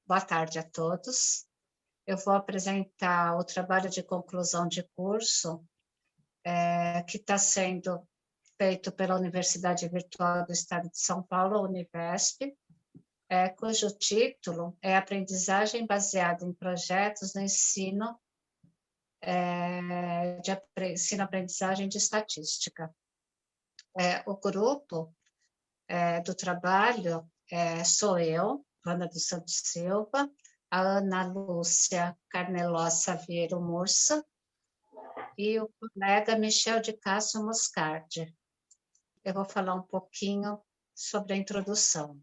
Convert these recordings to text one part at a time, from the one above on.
Boa tarde a todos. Eu vou apresentar o trabalho de conclusão de curso que está sendo feito pela Universidade Virtual do Estado de São Paulo, a Univesp, cujo título é Aprendizagem baseada em projetos no ensino ensino-aprendizagem de estatística. O grupo do trabalho sou eu, Ana dos Santos Silva, a Ana Lúcia Carnelosa Vieiro Mursa e o colega Michel de Castro Moscardi. Eu vou falar um pouquinho sobre a introdução.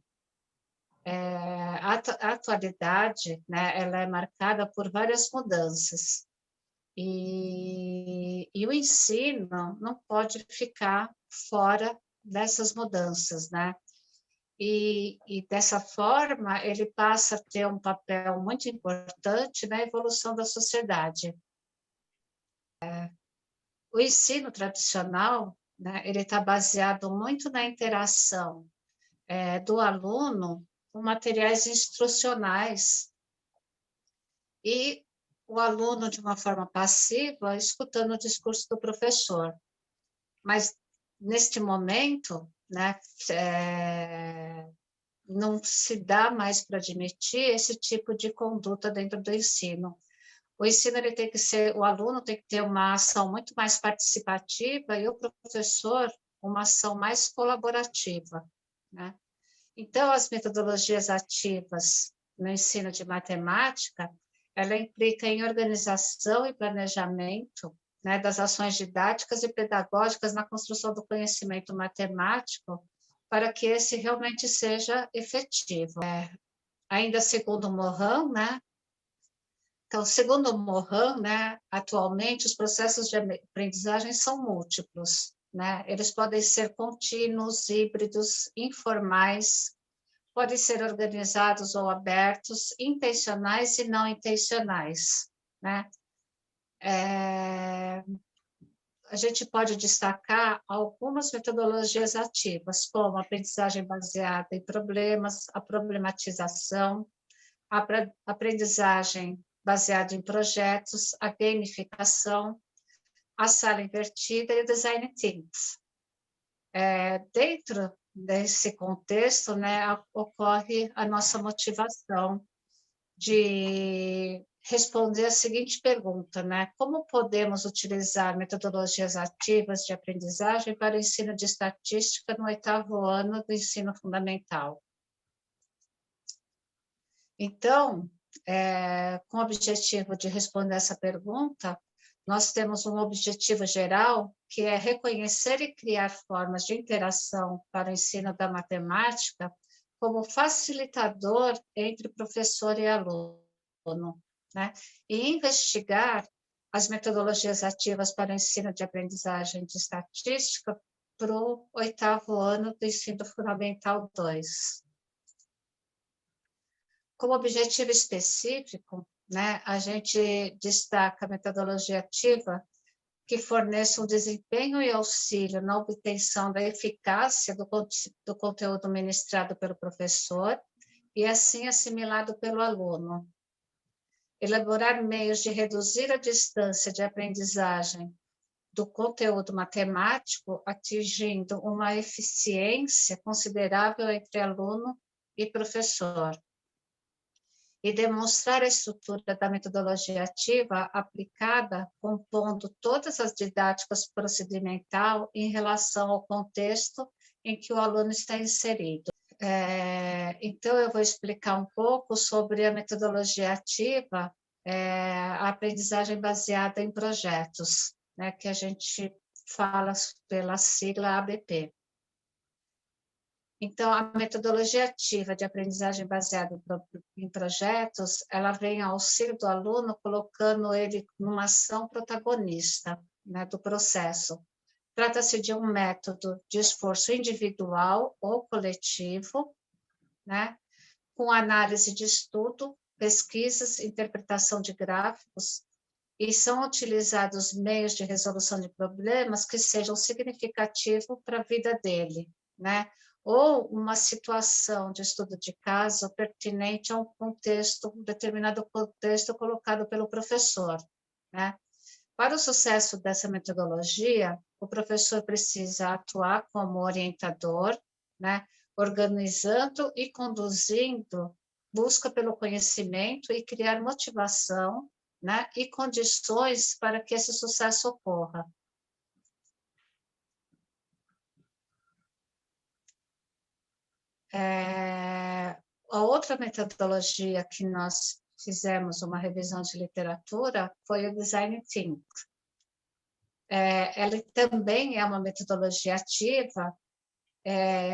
A atualidade, né, ela é marcada por várias mudanças e o ensino não pode ficar fora dessas mudanças, né? E dessa forma, ele passa a ter um papel muito importante na evolução da sociedade. O ensino tradicional, né, ele está baseado muito na interação do aluno com materiais instrucionais e o aluno, de uma forma passiva, escutando o discurso do professor. Mas, neste momento, né, não se dá mais para admitir esse tipo de conduta dentro do ensino. O ensino ele tem que ser, o aluno tem que ter uma ação muito mais participativa e o professor uma ação mais colaborativa, né? Então, as metodologias ativas no ensino de matemática, ela implica em organização e planejamento, né, das ações didáticas e pedagógicas na construção do conhecimento matemático para que esse realmente seja efetivo. Ainda segundo Morin, né? Então, segundo Morin, né, atualmente os processos de aprendizagem são múltiplos, né? Eles podem ser contínuos, híbridos, informais, podem ser organizados ou abertos, intencionais e não intencionais, né? A gente pode destacar algumas metodologias ativas, como a aprendizagem baseada em problemas, a problematização, a aprendizagem baseada em projetos, a gamificação, a sala invertida e o design thinking. Dentro desse contexto, né, ocorre a nossa motivação de responder a seguinte pergunta, né? Como podemos utilizar metodologias ativas de aprendizagem para o ensino de estatística no 8º ano do ensino fundamental? Então, com o objetivo de responder essa pergunta, nós temos um objetivo geral, que é reconhecer e criar formas de interação para o ensino da matemática como facilitador entre professor e aluno, né? E investigar as metodologias ativas para o ensino de aprendizagem de estatística para o 8º ano do ensino fundamental 2. Como objetivo específico, né, a gente destaca a metodologia ativa que forneça um desempenho e auxílio na obtenção da eficácia do conteúdo ministrado pelo professor e assim assimilado pelo aluno. Elaborar meios de reduzir a distância de aprendizagem do conteúdo matemático, atingindo uma eficiência considerável entre aluno e professor. E demonstrar a estrutura da metodologia ativa aplicada, compondo todas as didáticas procedimental em relação ao contexto em que o aluno está inserido. Então, eu vou explicar um pouco sobre a metodologia ativa, a aprendizagem baseada em projetos, né, que a gente fala pela sigla ABP. Então, a metodologia ativa de aprendizagem baseada em projetos, ela vem ao auxílio do aluno, colocando ele numa ação protagonista, né, do processo. Trata-se de um método de esforço individual ou coletivo, né, com análise de estudo, pesquisas, interpretação de gráficos, e são utilizados meios de resolução de problemas que sejam significativos para a vida dele, né? ou uma situação de estudo de caso pertinente a um contexto, um determinado contexto colocado pelo professor, né? Para o sucesso dessa metodologia, o professor precisa atuar como orientador, né? Organizando e conduzindo busca pelo conhecimento e criar motivação, né? E condições para que esse sucesso ocorra. A outra metodologia que nós fizemos uma revisão de literatura foi o Design Think. Ela também é uma metodologia ativa,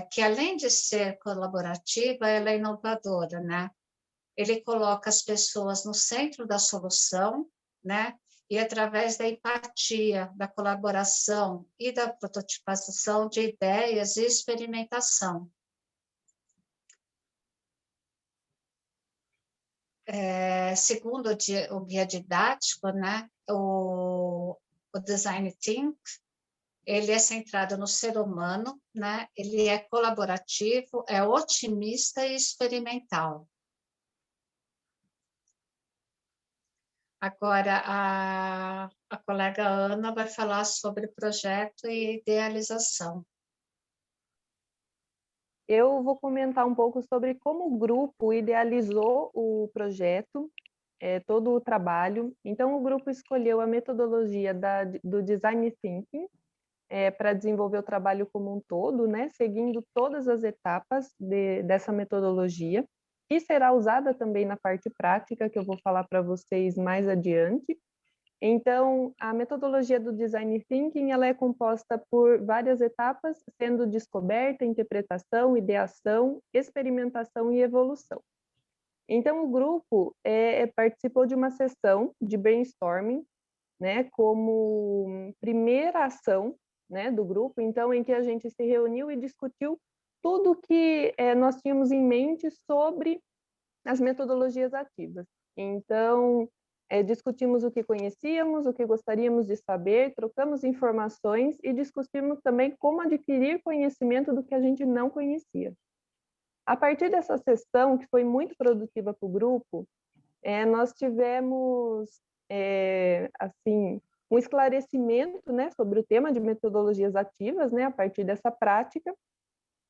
que além de ser colaborativa, ela é inovadora, né? Ele coloca as pessoas no centro da solução, né? E através da empatia, da colaboração e da prototipação de ideias e experimentação. Segundo o guia didático, né? O Design Think, ele é centrado no ser humano, né? Ele é colaborativo, é otimista e experimental. Agora, a colega Ana vai falar sobre projeto e idealização. Eu vou comentar um pouco sobre como o grupo idealizou o projeto, todo o trabalho. Então, o grupo escolheu a metodologia do Design Thinking para desenvolver o trabalho como um todo, né, seguindo todas as etapas dessa metodologia, que será usada também na parte prática, que eu vou falar para vocês mais adiante. Então, a metodologia do Design Thinking ela é composta por várias etapas, sendo descoberta, interpretação, ideação, experimentação e evolução. Então, o grupo participou de uma sessão de brainstorming, né, como primeira ação, né, do grupo, então, em que a gente se reuniu e discutiu tudo que nós tínhamos em mente sobre as metodologias ativas. Então, discutimos o que conhecíamos, o que gostaríamos de saber, trocamos informações e discutimos também como adquirir conhecimento do que a gente não conhecia. A partir dessa sessão, que foi muito produtiva para o grupo, nós tivemos, assim, um esclarecimento, né, sobre o tema de metodologias ativas, né, a partir dessa prática,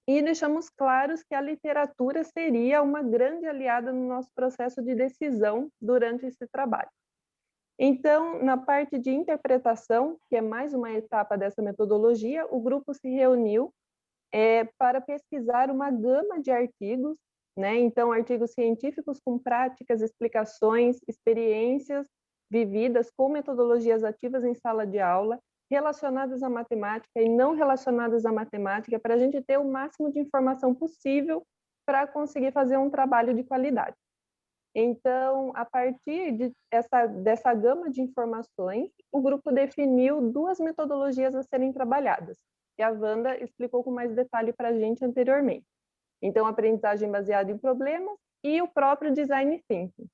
e deixamos claros que a literatura seria uma grande aliada no nosso processo de decisão durante esse trabalho. Então, na parte de interpretação, que é mais uma etapa dessa metodologia, o grupo se reuniu para pesquisar uma gama de artigos, né? Então, artigos científicos com práticas, explicações, experiências vividas com metodologias ativas em sala de aula, relacionadas à matemática e não relacionadas à matemática, para a gente ter o máximo de informação possível para conseguir fazer um trabalho de qualidade. Então, a partir dessa gama de informações, o grupo definiu 2 metodologias a serem trabalhadas, que a Wanda explicou com mais detalhe para a gente anteriormente. Então, aprendizagem baseada em problemas e o próprio Design Thinking.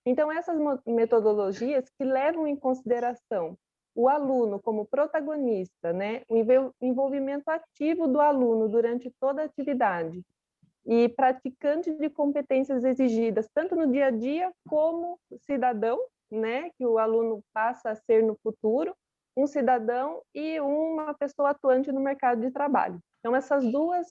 Então, essas metodologias que levam em consideração o aluno como protagonista, né, o envolvimento ativo do aluno durante toda a atividade e praticante de competências exigidas, tanto no dia a dia como cidadão, né, que o aluno passa a ser no futuro, um cidadão e uma pessoa atuante no mercado de trabalho. Então, essas 2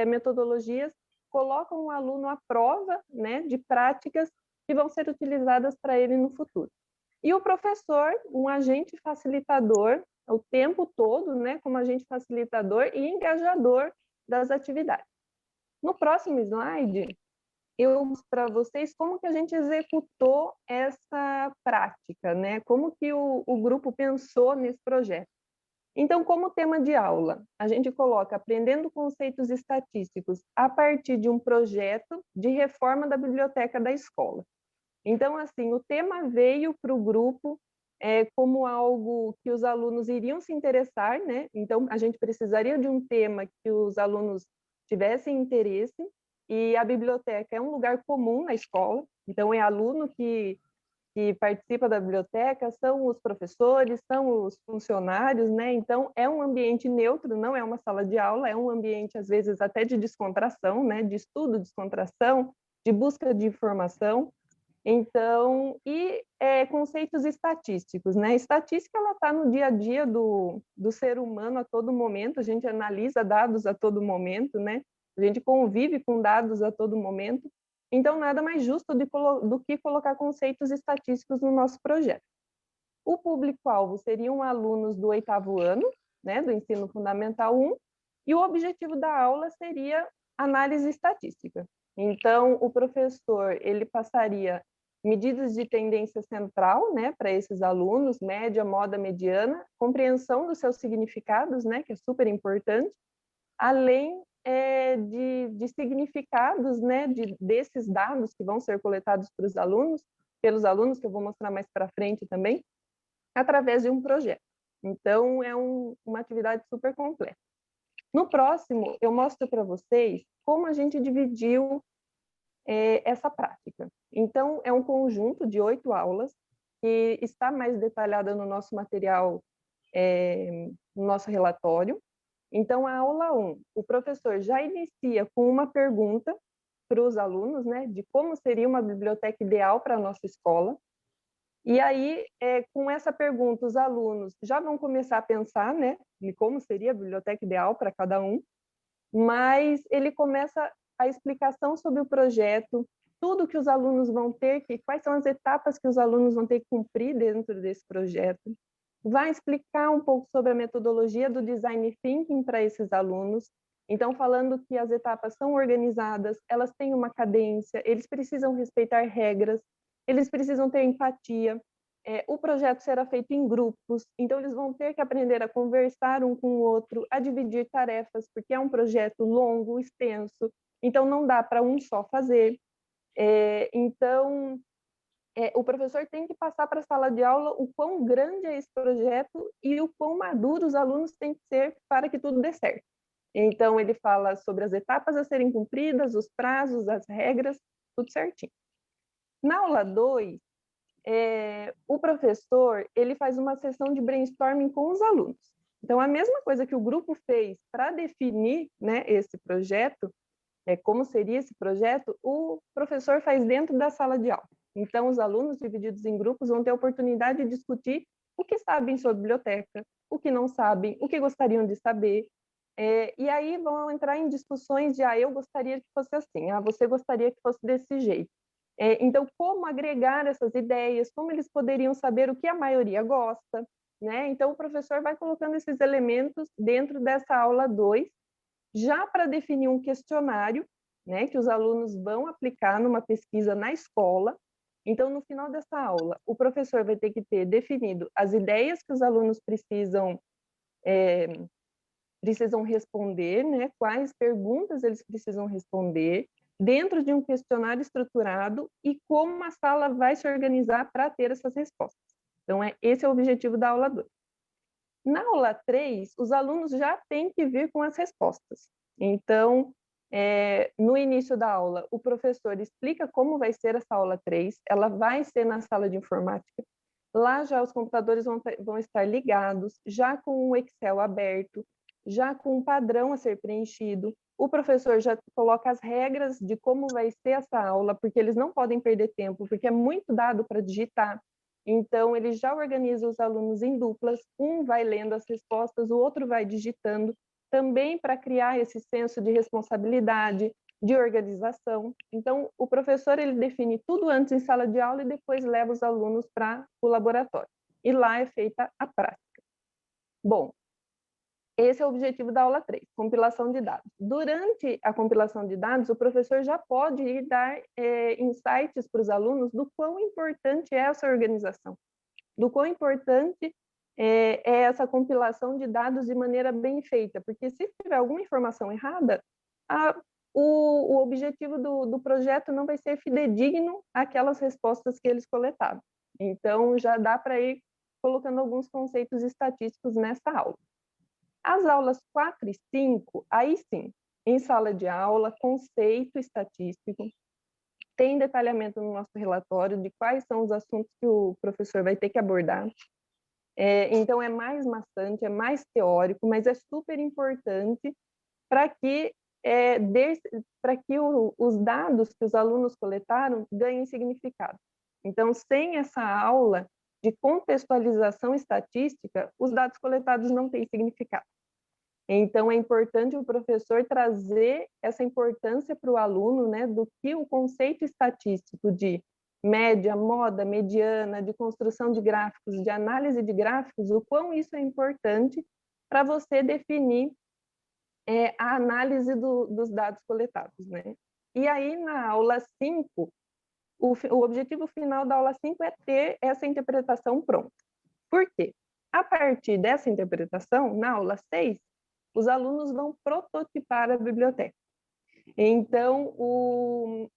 metodologias colocam o aluno à prova, né, de práticas que vão ser utilizadas para ele no futuro. E o professor, um agente facilitador, o tempo todo, né, como agente facilitador e engajador das atividades. No próximo slide, eu mostro para vocês como que a gente executou essa prática, né? Como que o grupo pensou nesse projeto. Então, como tema de aula, a gente coloca aprendendo conceitos estatísticos a partir de um projeto de reforma da biblioteca da escola. Então, assim, o tema veio para o grupo como algo que os alunos iriam se interessar, né? Então, a gente precisaria de um tema que os alunos tivessem interesse, e a biblioteca é um lugar comum na escola, então é aluno que que participa da biblioteca são os professores, são os funcionários, né? Então, é um ambiente neutro, não é uma sala de aula, é um ambiente, às vezes, até de descontração, né? De estudo, descontração, de busca de informação. Então, conceitos estatísticos, né? Estatística, ela está no dia a dia do ser humano a todo momento, a gente analisa dados a todo momento, né? A gente convive com dados a todo momento, então nada mais justo do que colocar conceitos estatísticos no nosso projeto. O público-alvo seriam alunos do 8º ano, né, do ensino fundamental 1, e o objetivo da aula seria análise estatística. Então, o professor, ele passaria medidas de tendência central, né, para esses alunos, média, moda, mediana, compreensão dos seus significados, né, que é super importante, além de significados, né, desses dados que vão ser coletados pelos alunos, que eu vou mostrar mais para frente também, através de um projeto. Então, é uma atividade super completa. No próximo, eu mostro para vocês como a gente dividiu essa prática. Então, é um conjunto de 8 aulas, que está mais detalhada no nosso material, no nosso relatório. Então, a aula 1, o professor já inicia com uma pergunta para os alunos, né, de como seria uma biblioteca ideal para a nossa escola. E aí, com essa pergunta, os alunos já vão começar a pensar, né, de como seria a biblioteca ideal para cada um, mas ele começa a explicação sobre o projeto, tudo que os alunos vão ter, quais são as etapas que os alunos vão ter que cumprir dentro desse projeto. Vai explicar um pouco sobre a metodologia do Design Thinking para esses alunos. Então, falando que as etapas são organizadas, elas têm uma cadência, eles precisam respeitar regras, eles precisam ter empatia. O projeto será feito em grupos, então eles vão ter que aprender a conversar um com o outro, a dividir tarefas, porque é um projeto longo, extenso, então não dá para um só fazer. Então, o professor tem que passar para a sala de aula o quão grande é esse projeto e o quão maduro os alunos têm que ser para que tudo dê certo. Então, ele fala sobre as etapas a serem cumpridas, os prazos, as regras, tudo certinho. Na aula 2, o professor ele faz uma sessão de brainstorming com os alunos. Então, a mesma coisa que o grupo fez para definir, né, esse projeto, como seria esse projeto, o professor faz dentro da sala de aula. Então, os alunos divididos em grupos vão ter a oportunidade de discutir o que sabem sobre biblioteca, o que não sabem, o que gostariam de saber. E aí vão entrar em discussões de, eu gostaria que fosse assim, você gostaria que fosse desse jeito. Então, como agregar essas ideias, como eles poderiam saber o que a maioria gosta, né? Então, o professor vai colocando esses elementos dentro dessa aula 2, já para definir um questionário, né, que os alunos vão aplicar numa pesquisa na escola. Então, no final dessa aula, o professor vai ter que ter definido as ideias que os alunos precisam responder, né, quais perguntas eles precisam responder, dentro de um questionário estruturado e como a sala vai se organizar para ter essas respostas. Então, esse é o objetivo da aula 2. Na aula 3, os alunos já têm que vir com as respostas. Então, no início da aula, o professor explica como vai ser essa aula 3, ela vai ser na sala de informática. Lá já os computadores vão estar ligados, já com o Excel aberto, já com um padrão a ser preenchido. O professor já coloca as regras de como vai ser essa aula, porque eles não podem perder tempo, porque é muito dado para digitar. Então, ele já organiza os alunos em duplas, um vai lendo as respostas, o outro vai digitando, também para criar esse senso de responsabilidade, de organização. Então, o professor ele define tudo antes em sala de aula e depois leva os alunos para o laboratório. E lá é feita a prática. Bom, esse é o objetivo da aula 3, compilação de dados. Durante a compilação de dados, o professor já pode ir dar insights para os alunos do quão importante é essa organização, do quão importante é essa compilação de dados de maneira bem feita, porque se tiver alguma informação errada, o objetivo do projeto não vai ser fidedigno àquelas respostas que eles coletaram. Então, já dá para ir colocando alguns conceitos estatísticos nessa aula. As aulas 4 e 5, aí sim, em sala de aula, conceito estatístico, tem detalhamento no nosso relatório de quais são os assuntos que o professor vai ter que abordar. Então, é mais maçante, é mais teórico, mas é super importante para que, os dados que os alunos coletaram ganhem significado. Então, sem essa aula de contextualização estatística, os dados coletados não têm significado. Então, é importante o professor trazer essa importância para o aluno, né, do que o conceito estatístico de média, moda, mediana, de construção de gráficos, de análise de gráficos, o quão isso é importante para você definir a análise dos dados coletados, né? E aí, na aula 5, o objetivo final da aula 5 é ter essa interpretação pronta. Por quê? A partir dessa interpretação, na aula 6, os alunos vão prototipar a biblioteca. Então, o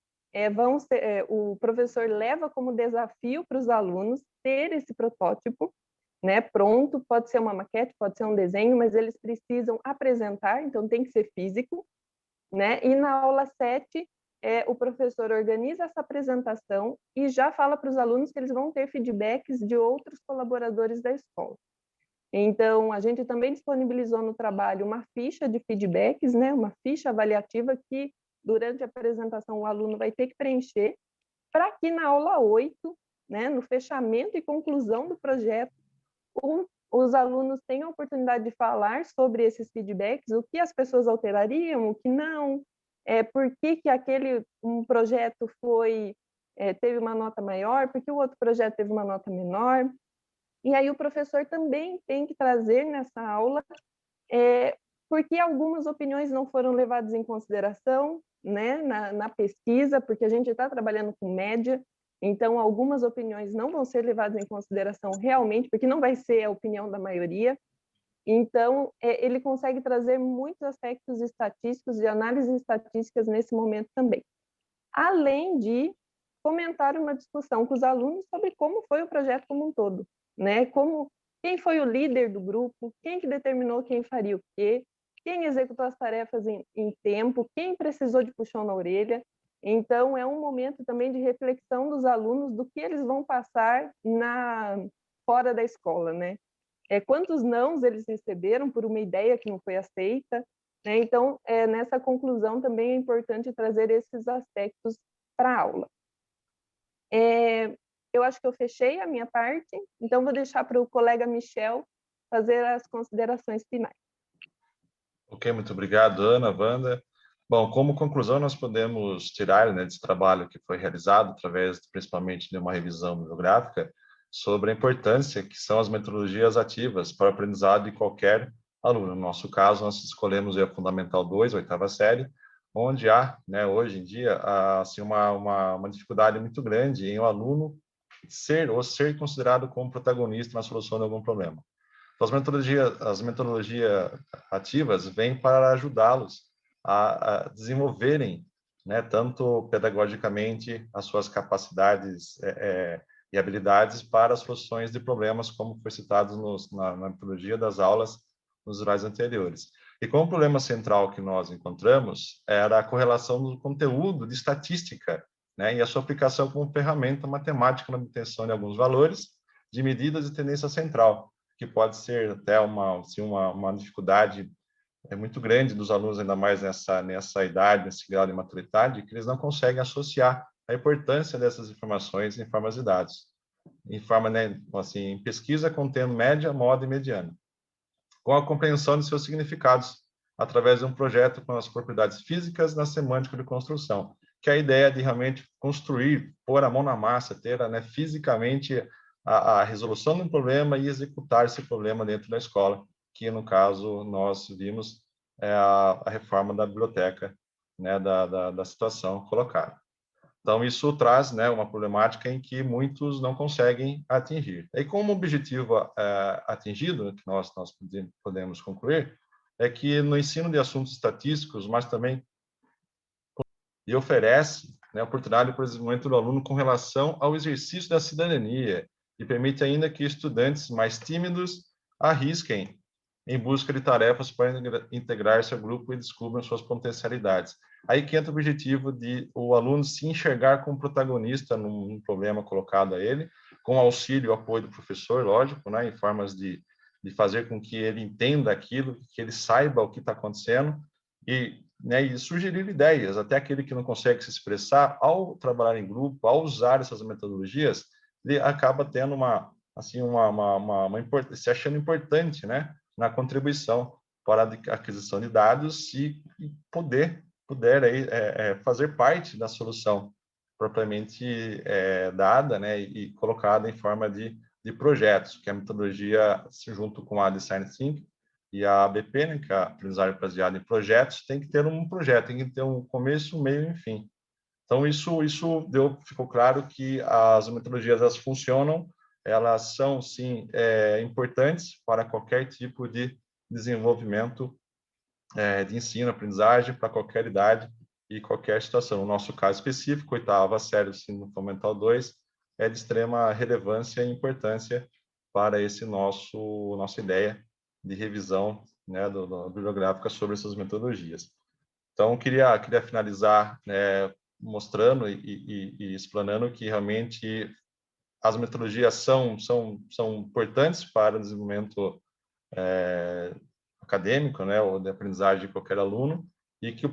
professor leva como desafio para os alunos ter esse protótipo, né, pronto, pode ser uma maquete, pode ser um desenho, mas eles precisam apresentar, então tem que ser físico, né? E na aula 7, o professor organiza essa apresentação e já fala para os alunos que eles vão ter feedbacks de outros colaboradores da escola. Então, a gente também disponibilizou no trabalho uma ficha de feedbacks, né? Uma ficha avaliativa que, durante a apresentação, o aluno vai ter que preencher, para que na aula 8, né, no fechamento e conclusão do projeto, os alunos tenham a oportunidade de falar sobre esses feedbacks, o que as pessoas alterariam, o que não, por que um projeto teve uma nota maior, por que o outro projeto teve uma nota menor. E aí o professor também tem que trazer nessa aula porque algumas opiniões não foram levadas em consideração, né, na pesquisa, porque a gente está trabalhando com média, então algumas opiniões não vão ser levadas em consideração realmente, porque não vai ser a opinião da maioria. Então, ele consegue trazer muitos aspectos estatísticos e análises estatísticas nesse momento também. Além de comentar uma discussão com os alunos sobre como foi o projeto como um todo, né? Quem foi o líder do grupo, quem que determinou quem faria o quê, quem executou as tarefas em tempo, quem precisou de puxão na orelha. Então, é um momento também de reflexão dos alunos do que eles vão passar fora da escola, né? Quantos nãos eles receberam por uma ideia que não foi aceita, né? Então, nessa conclusão também é importante trazer esses aspectos para a aula. Eu acho que eu fechei a minha parte, então vou deixar para o colega Michel fazer as considerações finais. Ok, muito obrigado, Ana, Wanda. Bom, como conclusão, nós podemos tirar, né, desse trabalho que foi realizado, através principalmente de uma revisão bibliográfica, sobre a importância que são as metodologias ativas para o aprendizado de qualquer aluno. No nosso caso, nós escolhemos o Fundamental 2, a 8ª série, onde há, né, hoje em dia, assim, uma dificuldade muito grande em o aluno ser considerado como protagonista na solução de algum problema. Então, as metodologias ativas vêm para ajudá-los a desenvolverem, né, tanto pedagogicamente as suas capacidades e habilidades para soluções de problemas, como foi citado na metodologia das aulas nos slides anteriores. E como problema central que nós encontramos era a correlação do conteúdo de estatística, né, e a sua aplicação como ferramenta matemática na obtenção de alguns valores de medidas de tendência central, que pode ser até uma dificuldade muito grande dos alunos, ainda mais nessa idade, nesse grau de maturidade, que eles não conseguem associar a importância dessas informações em formas de dados, né, assim, em pesquisa contendo média, moda e mediana, com a compreensão de seus significados, através de um projeto com as propriedades físicas na semântica de construção, que é a ideia de realmente construir, pôr a mão na massa, ter, né, fisicamente a resolução de um problema e executar esse problema dentro da escola, que no caso nós vimos a reforma da biblioteca, né, da situação colocada. Então, isso traz, né, uma problemática em que muitos não conseguem atingir. E como objetivo atingido, que nós podemos concluir, é que no ensino de assuntos estatísticos, mas também oferece, né, oportunidade para o desenvolvimento do aluno com relação ao exercício da cidadania e permite ainda que estudantes mais tímidos arrisquem em busca de tarefas para integrar-se ao grupo e descubram suas potencialidades. Aí que entra o objetivo de o aluno se enxergar como protagonista num problema colocado a ele, com auxílio e apoio do professor, lógico, né, em formas de fazer com que ele entenda aquilo, que ele saiba o que está acontecendo, e sugerir ideias, até aquele que não consegue se expressar, ao trabalhar em grupo, ao usar essas metodologias, ele acaba tendo se achando importante, né, na contribuição para a aquisição de dados e puder aí, fazer parte da solução propriamente dada, né, e colocada em forma de projetos, que a metodologia, junto com a Design Thinking e a ABP, né, que é a aprendizagem baseada em projetos, tem que ter um projeto, tem que ter um começo, um meio e um fim. Então, ficou claro que as metodologias, elas funcionam, elas são, sim, importantes para qualquer tipo de desenvolvimento de ensino, aprendizagem, para qualquer idade e qualquer situação. No nosso caso específico, oitava série do Ensino Fundamental 2, é de extrema relevância e importância para nossa ideia de revisão, né, bibliográfica sobre essas metodologias. Então, queria finalizar, né, mostrando e explanando que realmente as metodologias são importantes para o desenvolvimento acadêmico, né, ou de aprendizagem de qualquer aluno, e que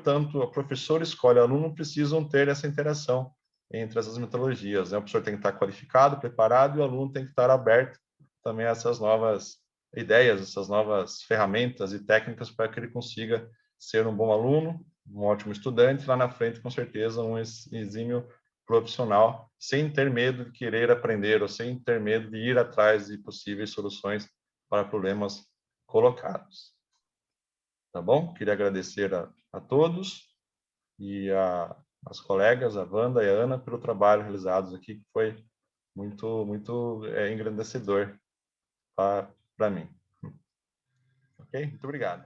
tanto o professor escolhe o aluno, precisam ter essa interação entre essas metodologias, né? O professor tem que estar qualificado, preparado, e o aluno tem que estar aberto também a essas novas ideias, essas novas ferramentas e técnicas para que ele consiga ser um bom aluno, um ótimo estudante, lá na frente, com certeza, um exímio profissional, sem ter medo de querer aprender ou sem ter medo de ir atrás de possíveis soluções para problemas colocados. Tá bom? Queria agradecer a todos e as colegas, a Wanda e a Ana, pelo trabalho realizado aqui, que foi muito engrandecedor para mim. Ok? Muito obrigado.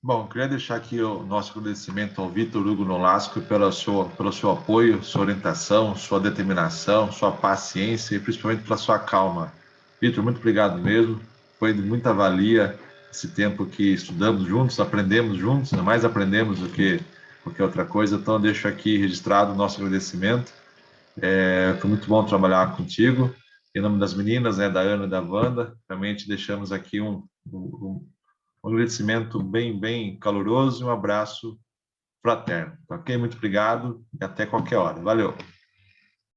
Bom, queria deixar aqui o nosso agradecimento ao Vitor Hugo Nolasco pelo seu apoio, sua orientação, sua determinação, sua paciência e principalmente pela sua calma. Vitor, muito obrigado mesmo. Foi de muita valia esse tempo que estudamos juntos, aprendemos juntos, mais aprendemos do que qualquer outra coisa. Então, eu deixo aqui registrado o nosso agradecimento. Foi muito bom trabalhar contigo. Em nome das meninas, né, da Ana e da Wanda, realmente deixamos aqui um agradecimento bem caloroso e um abraço fraterno. Ok? Muito obrigado e até qualquer hora. Valeu!